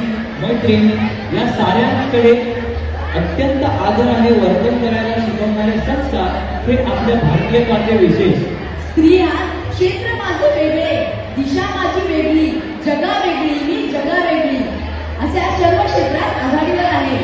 मैत्रीण या साऱ्यांकडे अत्यंत आदराने वर्तन करायला शिकवणारे संस्कार हे आपल्या भारतीयत्वाचे विशेष. स्त्रिया क्षेत्र माझे वेगळे, दिशा माझी वेगळी, जगा वेगळी, मी जगा वेगळी अशा सर्व क्षेत्रात आघाडीवर आहे.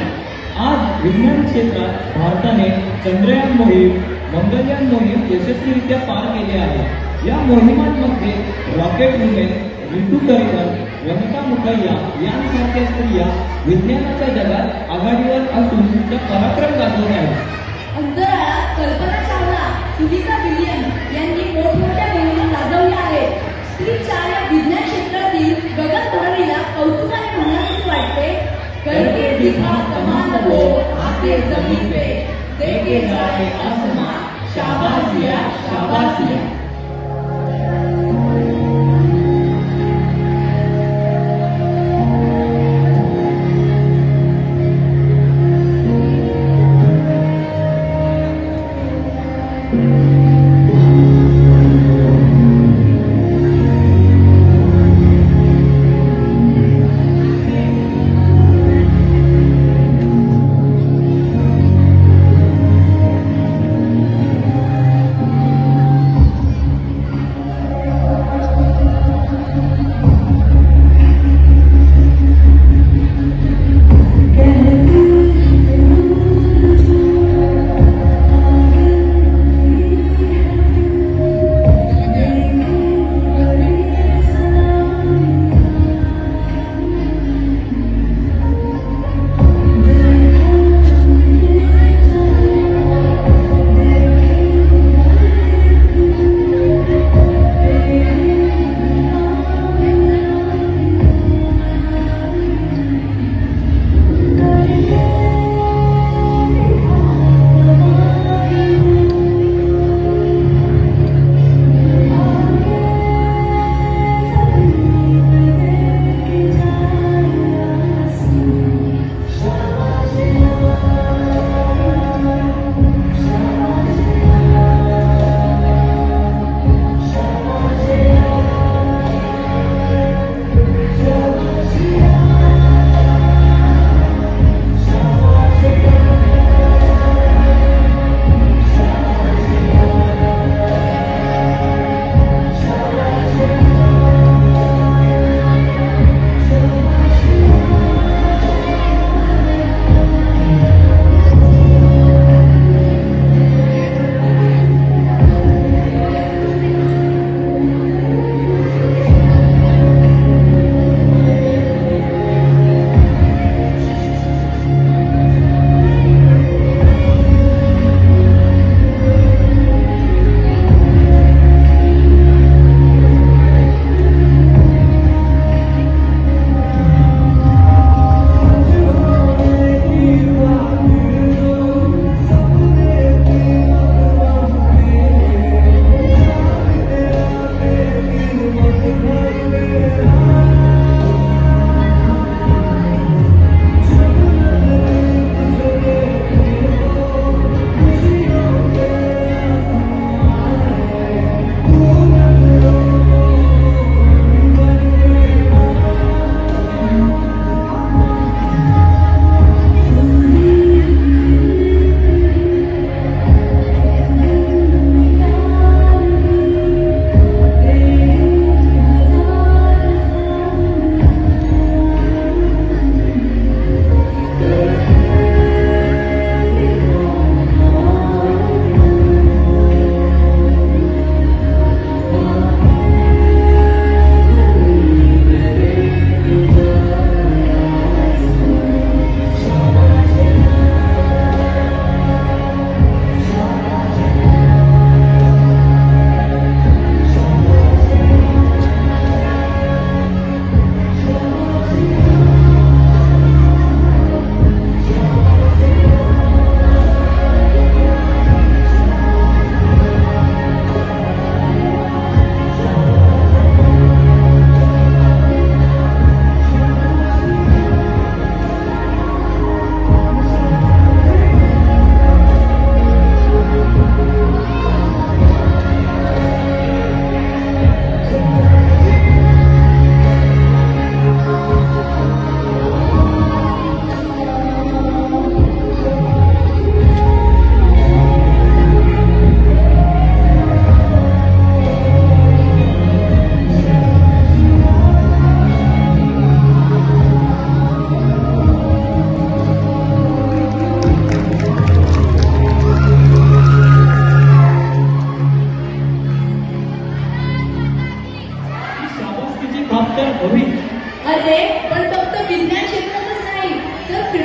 आज विज्ञान क्षेत्रात भारताने चंद्रयान मोहीम, मंगलयान मोहीम यशस्वीरित्या पार केले आहे. या मोहिमांमध्ये रॉकेट वुमेन, रितू करकर, वनिता मुखैया यांसारख्या स्त्रिया विज्ञानाच्या जगात आघाडीवर असून त्या पराक्रम गाजवत आहेत. अंतराळात कल्पना चावला, सुनीता विलियम्स यांनी मोठमोठ्या मोहिमा गाजवल्या आहेत. स्त्रीच्या या विज्ञान क्षेत्रातील गगनभरारीला कौतुकाने म्हणावेसे वाटते, करके दिखा कमाल हो आके जमीन पे, देके जाए आसमां, शाबाशिया शाबाशिया.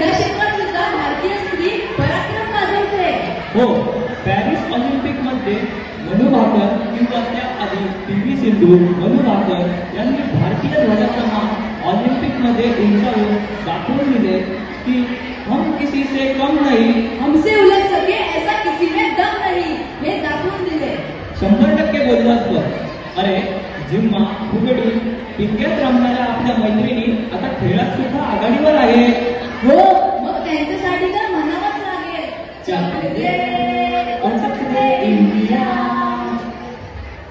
क्रीडा क्षेत्रात सुद्धा भारतीय स्त्री पराक्रम गाजवते. हो, पॅरिस ऑलिम्पिक मध्ये मनु भाकर किंवा त्याआधी PV सिंधू, मनु भाकर यांनी भारतीय ध्वजाचा मान ऑलिम्पिक मध्ये उंचावून दाखवून दिले की हम किसी से कम नहीं, हमसे उलझ सके ऐसा किसी में दम नहीं, हे दाखवून दिले. 100% बोललास बघ. अरे जिम्मा, फुगडी, पिंक्यात रमणाऱ्या आपल्या मैत्रिणी आता खेळात सुद्धा आघाडीवर आहे. हो, मग त्यांच्यासाठी तर म्हणावंच लागेल. इंडिया.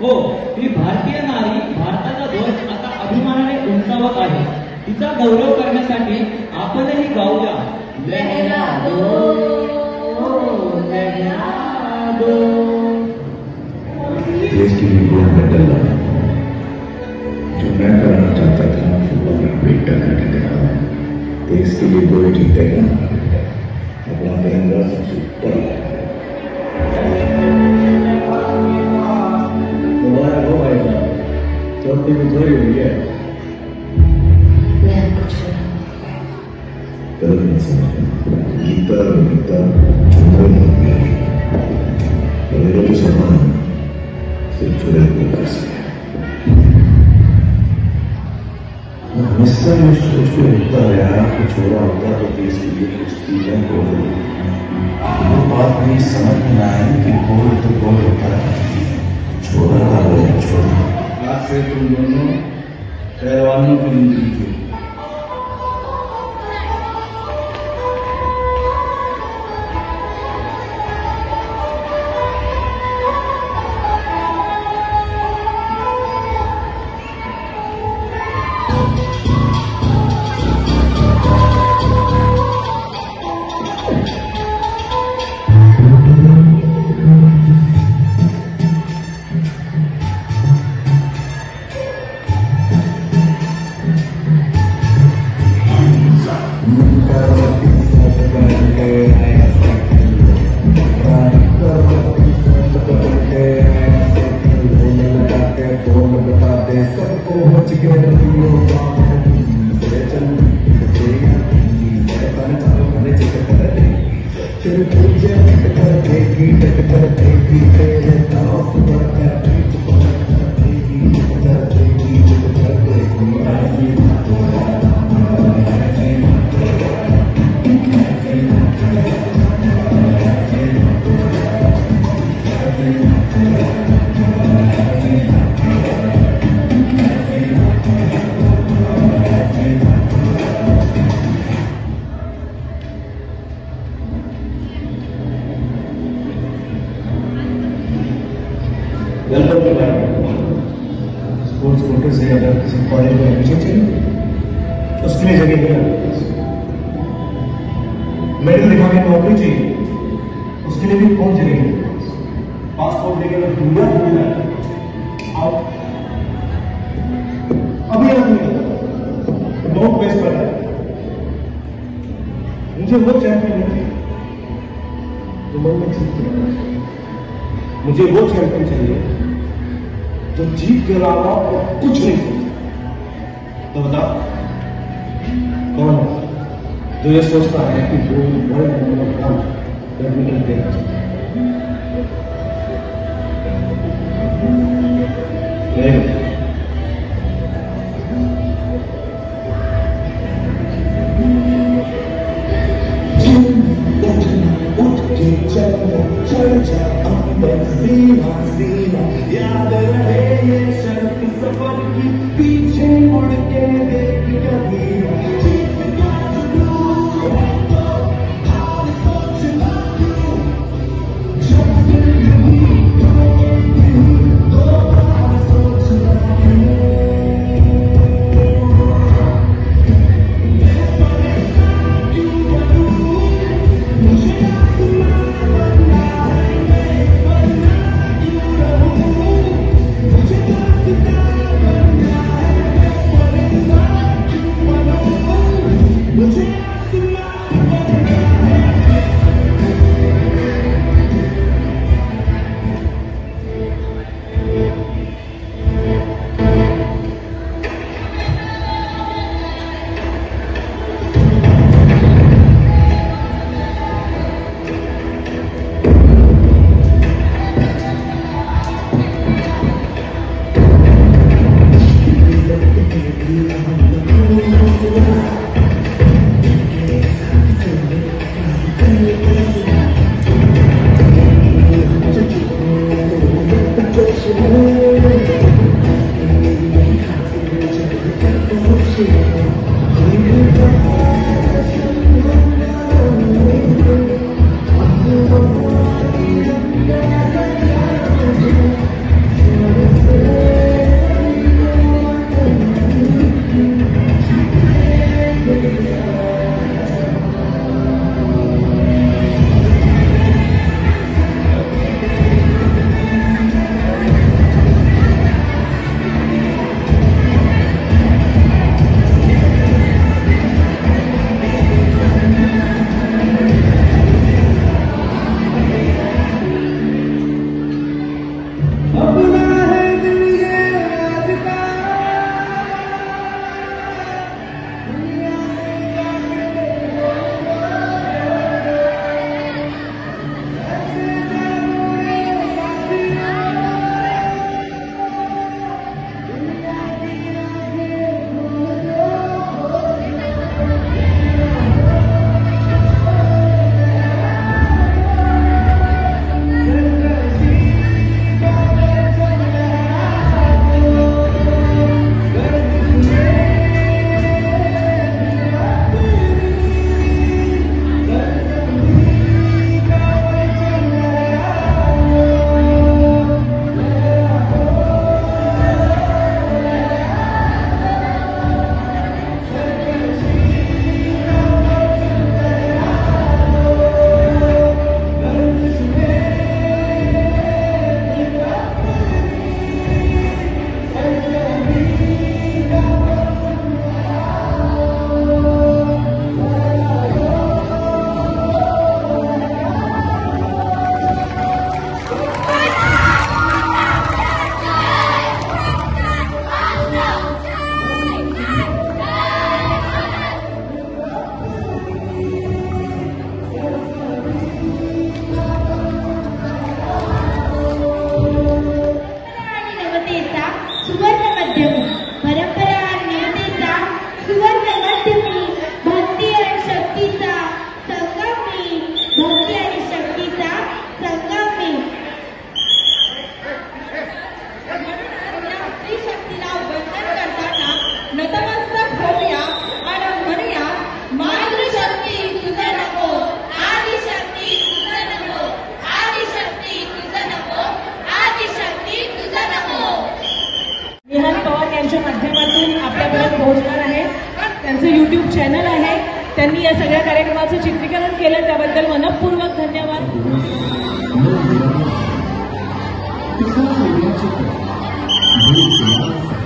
हो, ही भारतीय नारी भारताचा ध्वज आता अभिमानाने उंचावत आहे. तिचा गौरव करण्यासाठी आपणही गाऊया लहरा दो, लहरा दो. देश के लिए गोल्ड मेडल लाना जो मैं करना चाहता था वो मैं ब्रेक करना दिखाया. देश के लिए गोल्ड जीतेगा, अपना तिरंगा सबसे ऊपर लाएगा. तुम्हारा वो आएगा चौथी में जोड़ी हुई है. गलत नहीं समझना, गीता गीता चुंदर नहीं. मेरा जो सामान सिर्फ चुरे को कर सके. हमेशा मैं सोच के होता रहा कि छोरा होता तो देश के लिए कुछ चीजें को वो बात नहीं समझ में आई कि गोल तो गोल होता है, छोरा का गोल छोरा. आज से तुम दोनों पहलवानों की नीति. स्पोर्ट्स कोटे से अगर किसी कॉलेज में एडमिशन चाहिए उसके लिए जगह नहीं. मेडल दिखाने की नौकरी चाहिए उसके लिए भी कौन जगह नहीं. पासपोर्ट लेके अगर दुनिया घूमना है आप अभी आज नहीं नोट बेस पर है. मुझे वो चैंपियन नहीं जो मन में जीत. मुझे वो चैंपियन चाहिए तो जीत के अलावा कुछ नहीं सोचता. तो बता कौन जो ये सोचता है कि वो वर्ल्ड नंबर 1 बैडमिंटन प्लेयर है. उठ के चल जा अंदर सीना सीना. याद रहे ये शर्त सफर की, पीछे मुड़ के देख कभी. जीत का जुनून तो हार सोचना क्यों. जब जिंदगी तो हार सोचना क्यों. मुझे भक्ती आणि शक्तीचा संगम मी. स्त्री शक्तीला वंदन करताना नतमस्तक होऊया आणि म्हणूया मातृशक्ती तुझं नको, आदिशक्ती तुझं नको, आदिशक्ती तुझं नको, आदिशक्ती तुझं नको. निहाल पवार यांच्या माध्यमातून आपल्यापर्यंत पोहोचणार आहे. त्यांचं YouTube चॅनल आहे. त्यांनी या सगळ्या कार्यक्रमाचं चित्रीकरण केलं त्याबद्दल मनपूर्वक धन्यवाद. किसान